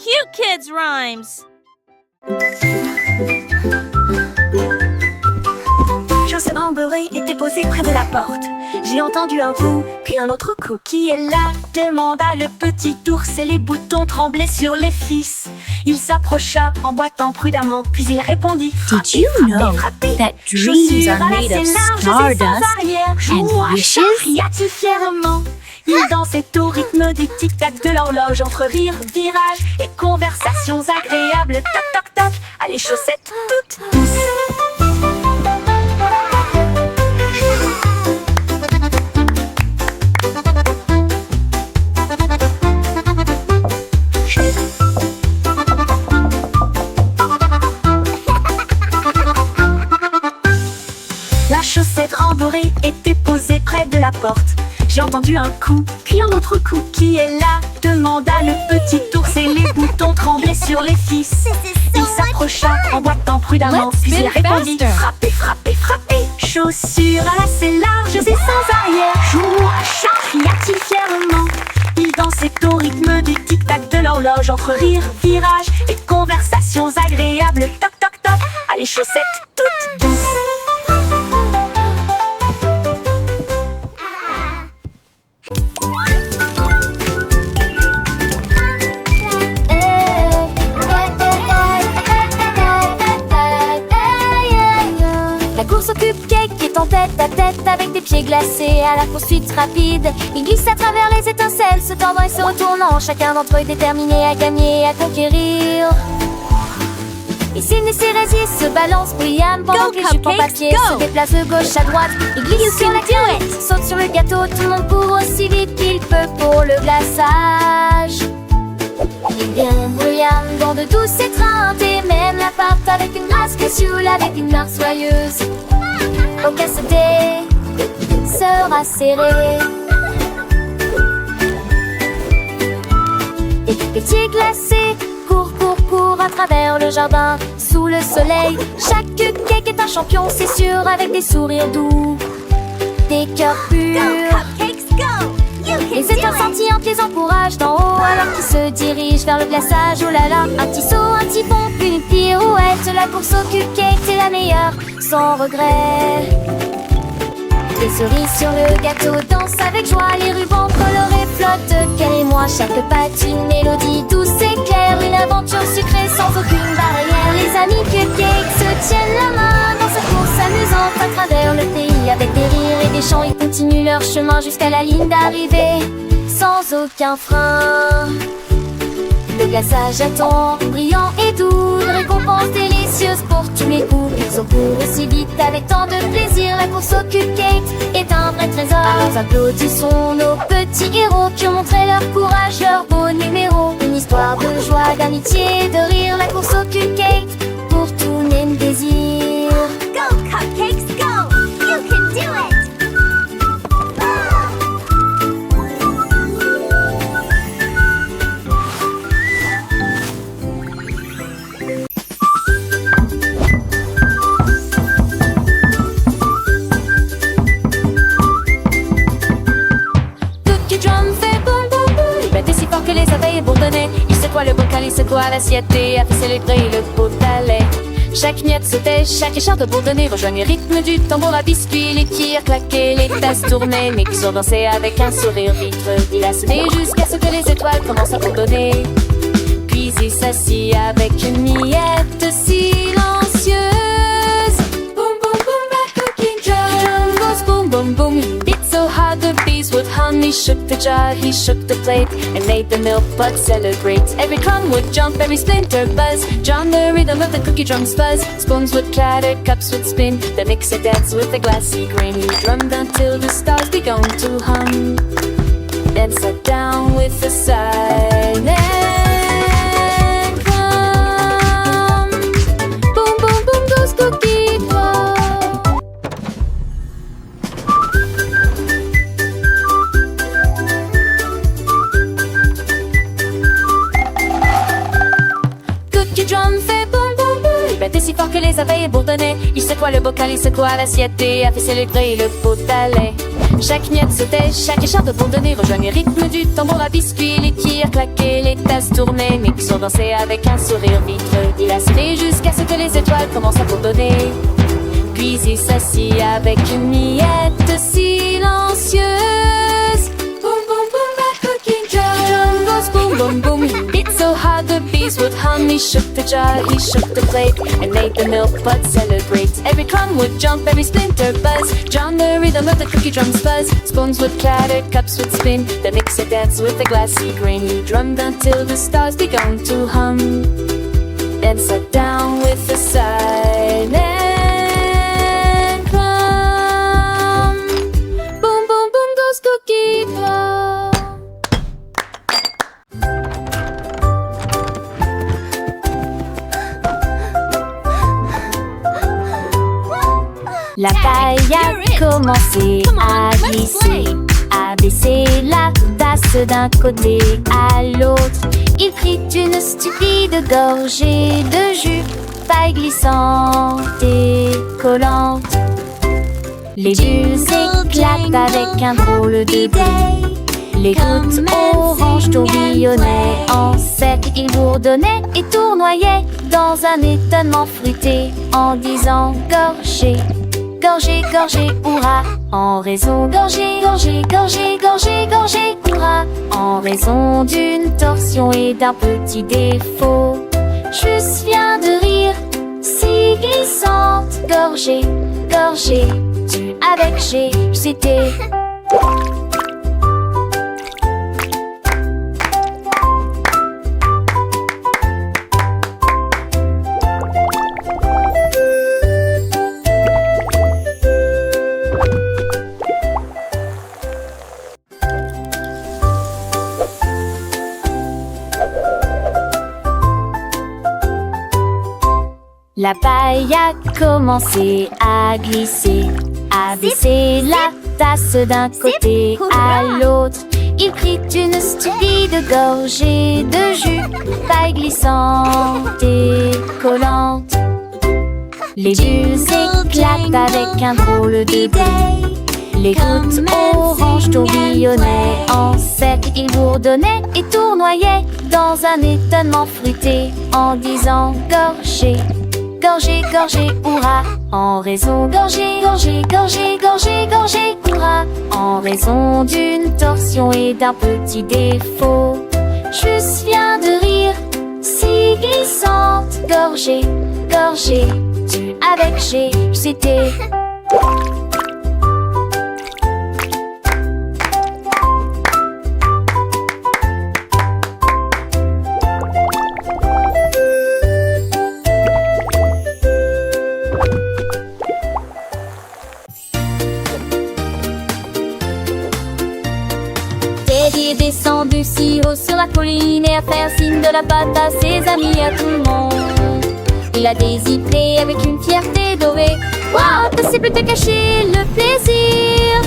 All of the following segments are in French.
Cute Kids Rhymes. Chaussettes embeurrées étaient posées près de la porte. J'ai entendu un coup, puis un autre coup. Qui est là? Demanda le petit ours et les boutons tremblaient sur les fils. Il s'approcha en boitant prudemment, puis il répondit: Did you know that dreams are made of stardust and wishes? Cria-t-il fièrement. Ils dansaient au rythme du tic-tac de l'horloge, entre rires, virages et conversations agréables. Toc toc toc, à les chaussettes toutes douces. La chaussette rembourrée était posée près de la porte. J'ai entendu un coup, puis un autre coup. Qui est là? Demanda le petit ours et les boutons tremblaient sur les fils. Il s'approcha en boitant prudemment, puis il répondit: frappez, frappez, frappez. Chaussures assez larges et sans arrière. Jouons à chat, cria-t-il fièrement. Il dansait au rythme du tic-tac de l'horloge, entre rires, virages et conversations agréables. Toc toc toc, à les chaussettes toutes douces. La course au cupcake est en tête à tête avec des pieds glacés à la poursuite rapide. Il glisse à travers les étincelles, se tordant et se retournant. Chacun d'entre eux est déterminé à gagner et à conquérir. Et s'il ne s'y résiste, se balance bruyamment pendant que les jupes en papier se déplacent de gauche à droite. Il glisse sur la canette, saute sur le gâteau. Tout le monde court aussi vite qu'il peut pour le glaçage. Il vient bruyamment de tous ses trains et même la part avec une grâce spéciale, avec une marque soyeuse. Au casse-dé sera serré. Et les petits glacés court à travers le jardin sous le soleil. Chaque cupcake est un champion, c'est sûr, avec des sourires doux, des cœurs purs. Les étoiles scintillantes les encouragent d'en haut alors qu'ils se dirigent vers le glaçage. Oh là là, un petit saut, un petit bond, puis une pirouette. La course au cupcake est la meilleure, sans regret. Les cerises sur le gâteau dansent avec joie, les rubans colorés flottent. Quel et moi, chaque patte une mélodie douce et claire, une aventure sucrée sans aucune barrière. Les amis cupcakes se tiennent la main dans cette course amusante à travers le pays. Avec des rires et des chants, ils continuent leur chemin jusqu'à la ligne d'arrivée, sans aucun frein. Le glaçage attend, brillant et doux, une récompense délicieuse pour tous les coups. Ils ont couru aussi vite avec tant de plaisir. La course au cupcake est un vrai trésor. Alors applaudissons nos petits héros qui ont montré leur courage, leur beau numéro. Une histoire de joie, d'amitié, de rire. La course au cupcake pour tous les désirs. Go cupcakes, go! You can do it! Que les abeilles bourdonnaient. Il secoua le bocal, il secoua l'assiette et a fait célébrer le pot à lait. Chaque miette sautait, chaque écharpe bourdonnait, rejoignait le rythme du tambour à biscuits. Les tirs claquaient, les tasses tournaient, mais qu'ils ont dansé avec un sourire vite dilaté jusqu'à ce que les étoiles commencent à bourdonner. Puis il s'assit avec une miette silencieuse. Boum boum boum, la cooking drum goes boom boom boom. It's so hard the bees with honey shook the jar, he shook the plate and made the milk bud celebrate. Every crumb would jump, every splinter buzz, John the rhythm of the cookie drums buzz. Spoons would clatter, cups would spin, the mixer danced with the glassy grain. He drummed until the stars began to hum, then sat down with a sigh. Then come, boom boom boom goes cookie drum. Cookie drum fait boum boum boum. Il battait si fort que les abeilles bourdonnaient. Il secoua le bocal, il secoua l'assiette et a fait célébrer le pot à lait. Chaque miette sautait, chaque écharpe bourdonnait, rejoignait le rythme du tambour à biscuits. Les tirs claquaient, les fesses tournaient, Nick surdansait avec un sourire vitreux. Il a serré jusqu'à ce que les étoiles commencent à bourdonner. Puis il s'assit avec une miette silencieuse. Boom boom boom, that cooking drum goes boom boom boom. He beat so hard the bees would hum. He shook the jar, he shook the plate, and made the milk pot celebrate. Every crumb would jump, every splinter buzz. John the rhythm of the cookie drums buzz. Spoons would clatter, cups would spin. The mixer danced with a glassy grin. He drummed until the stars began to hum, then sat down with a silent crumb. Boom boom boom goes Cookie Drum. La paille a commencé à glisser, à baisser la tasse d'un côté à l'autre. Il prit une stupide gorgée de jus, paille glissante et collante. Les bulles éclatent avec un drôle de bruit. Les gouttes oranges tourbillonnaient en cercle. Ils bourdonnaient et tournoyaient dans un étonnement fruité en disant gorgée. Gorgée, gorgée, hurrah, en raison gorgée, gorgée, gorgée, gorgée, gorgée, hurrah, en raison d'une torsion et d'un petit défaut. Juste viens de rire, si glissante, gorgée, gorgée, tu avec G, c'était. La paille a commencé à glisser, à baisser la tasse d'un côté à l'autre. Il prit une stupide gorgée de jus, paille glissante et collante. Les bulles éclatent avec un drôle de bruit. Les gouttes oranges tourbillonnaient en cercle. Ils bourdonnaient et tournoyaient dans un étonnement fruité en disant gorgée. Gorgée, gorgée, hurrah, en raison gorgée, gorgée, gorgée, gorgée, gorgée, hurrah, en raison d'une torsion et d'un petit défaut. Juste viens de rire, si glissante, gorgée, gorgée, tu avec G, c'était. Teddy est descendu si haut sur la colline et à faire signe de la patte à ses amis, à tout le monde. Il a des idées avec une fierté dorée. Waouh, impossible de cacher le plaisir.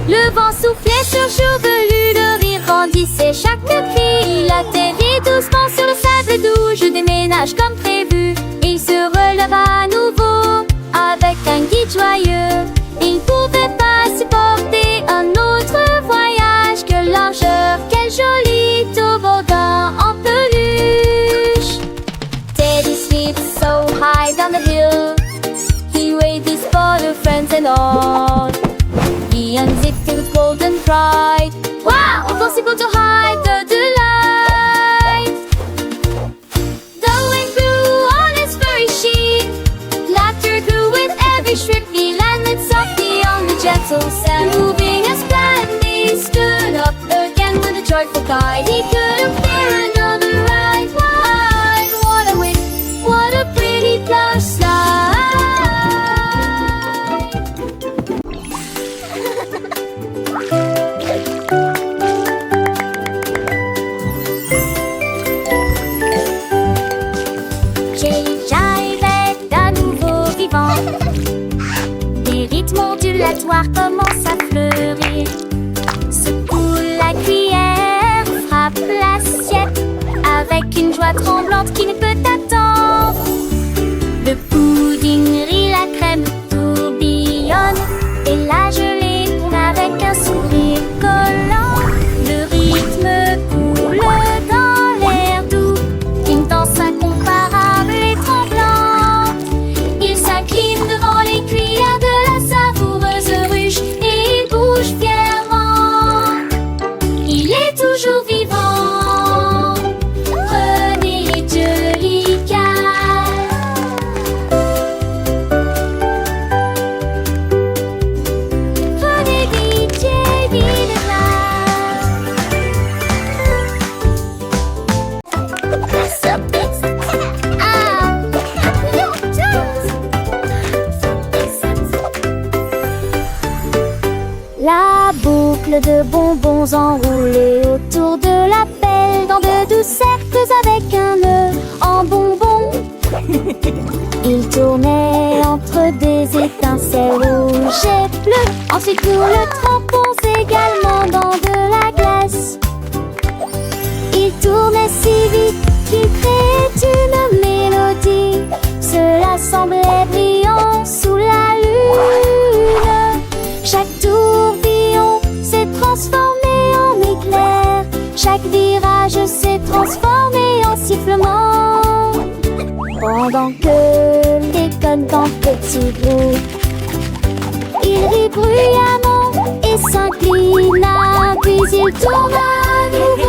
Le vent soufflait sur chevelu, le rire grandissait chaque cri. Il atterrit doucement sur le sable doux. Je déménage comme prévu. Il se releva à nouveau avec un guide joyeux. Il pouvait pas supporter un autre voyage que largeur. Quel joli toboggan en peluche. Teddy sleeps so high down the hill. He waved his photo friends and all. He unzipped it with golden pride. Wow, impossible to hide the delight. The wind blew on his furry sheet. Laughter grew with every shriek. He landed softly on the gentle sand. Moving as planned, he stood up again with a joyful cry. He couldn't bear another ride. Why? What a wind, what a pretty plush slide. Jive est à nouveau vivant. Des rythmes ondulatoires commencent à fleurir. Secoue la cuillère, frappe l'assiette avec une joie tremblante qui ne peut attendre. Le pudding rit, la crème tourbillonne et la gelée tourne avec un sourire collant. Le rythme coule dans l'air boules de bonbons enroulées autour de la pelle dans de doux cercles avec un nœud en bonbons. Il tournait entre des étincelles rouges et bleues. Ensuite nous le trempons également dans de la glace. Il tournait si vite qu'il créait une mélodie. Cela semblait brillant sous la lune. Chaque tourbillon s'est transformé en éclair. Chaque virage s'est transformé en sifflement. Pendant que déconne en petits groupes, il rit bruyamment et s'inclina. Puis il tourna à nouveau